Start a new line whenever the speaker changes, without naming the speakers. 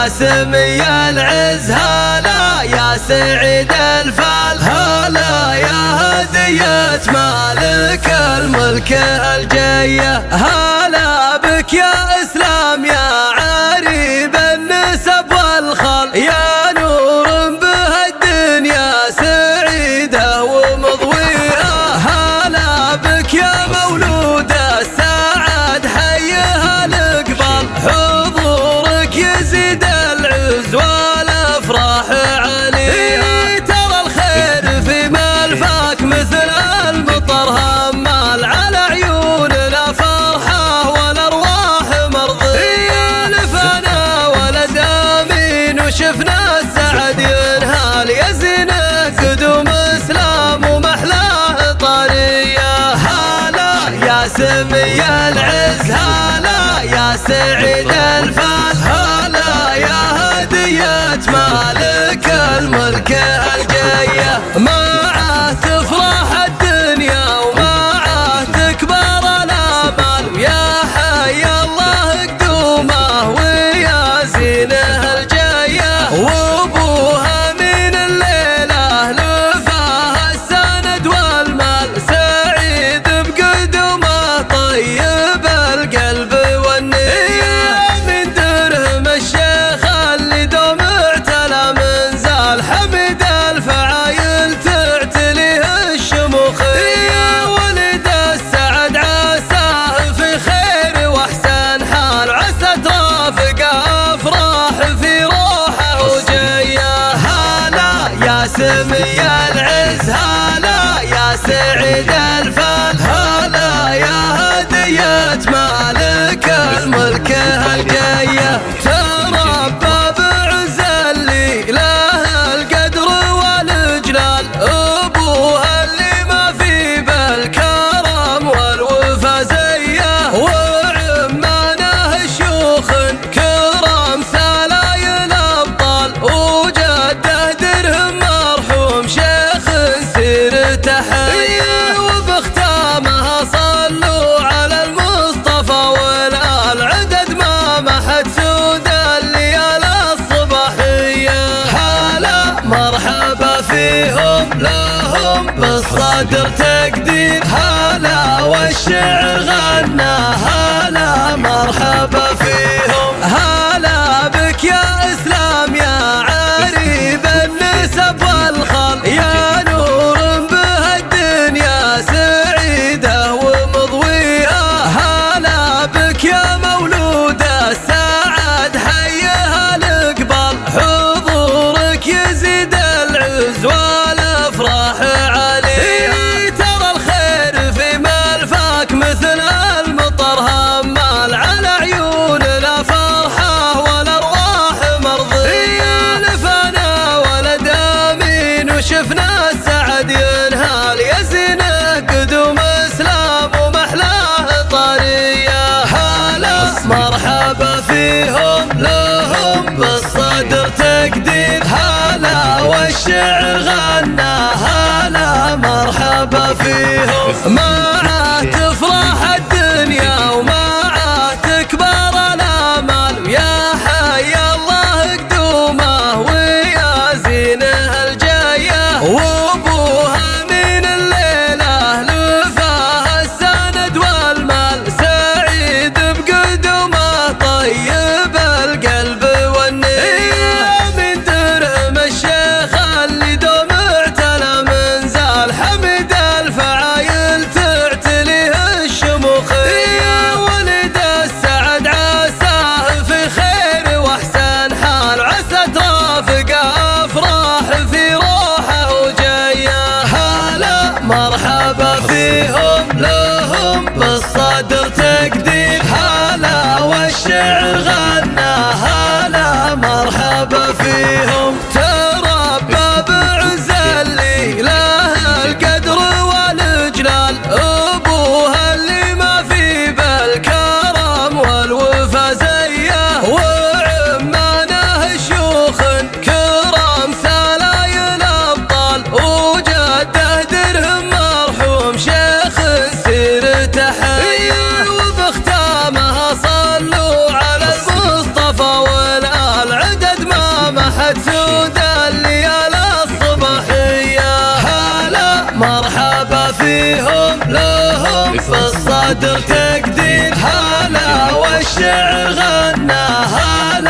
يا سمي العز هلا يا سعيد الفال هلا يا هدية مالك الملك الجية هلا بك يا إسلام يا عريب النسب والخال يا نور به الدنيا سعيدة ومضوية هلا بك يا مولود السعد حيها الإقبال حضورك يزيد العز والأفراح عليها ترى الخير في ملفاك مثل المطر همال على عيوننا فرحة والأرواح مرضية لفنا ولد آمين وشفنا السعد ينهال يزينه قدوم إسلام ومحلاه طرية هلا يا سمي العز هلا يا سعيد الفال هلا يا هدية مالك الملك الجية معه تفرح الدنيا ومعه تكبر الآمال يا حي الله قدومه ويا زينه الجية وابوها من الليلة لفاه السند والمال سعيد بقدومه طيب القلب والنية من درهم الشيخ اللي دوم اعتلى منزال حمد الفعايل تعتليه الشموخية ولد السعد عساه في خير واحسن حال عسى ترافق افراح في روحه وجيه هلا يا سمي العز هلا يا سعيد الفال هلا يا هدية مالك الملك الجية تربى بعز اللي له القدر والإجلال أبوها اللي ما في بالكرم والوفا زيه وعمانه شيوخ كرم سلايل أبطال وجده درهم مرحوم شيخ سيرته حية وبختامها صلوا على المصطفى والآل عدد ما محد سود الليالي الصباحية هلا مرحبا فيهم لهم بالصدر تقدير هلا والشعر غنى هلا مرحبا فيهم هلا بك يا إسلام يا عريب النسب والخال يا نور به الدنيا سعيدة ومضوية هلا بك يا مولود السعد حيها الإقبال حضورك يزيد العز والأفراح عليها ترى الخير في ملفاك مثل المطر همال على عيوننا فرحة والأرواح مرضية لفنا ولد آمين وشفنا السعد ينهال يزينه قدوم إسلام ومحلاه طرية هلا مرحبا فيهم لهم بالصدر تقدير هلا والشعر غنى هلا مرحبا فيهم معه تفرح الدنيا ومعه تكبر الآمال يا حي الله قدومه ويا زينه الجية وابوها من الليلة لفاه السند والمال سعيد بقدومه طيب القلب والنية من درهم الشيخ اللي دوم اعتلى منزال حمد الفعايل تعتليه الشموخ فيهم لهم في الصدر تقدير. هلا والشعر غنى هلا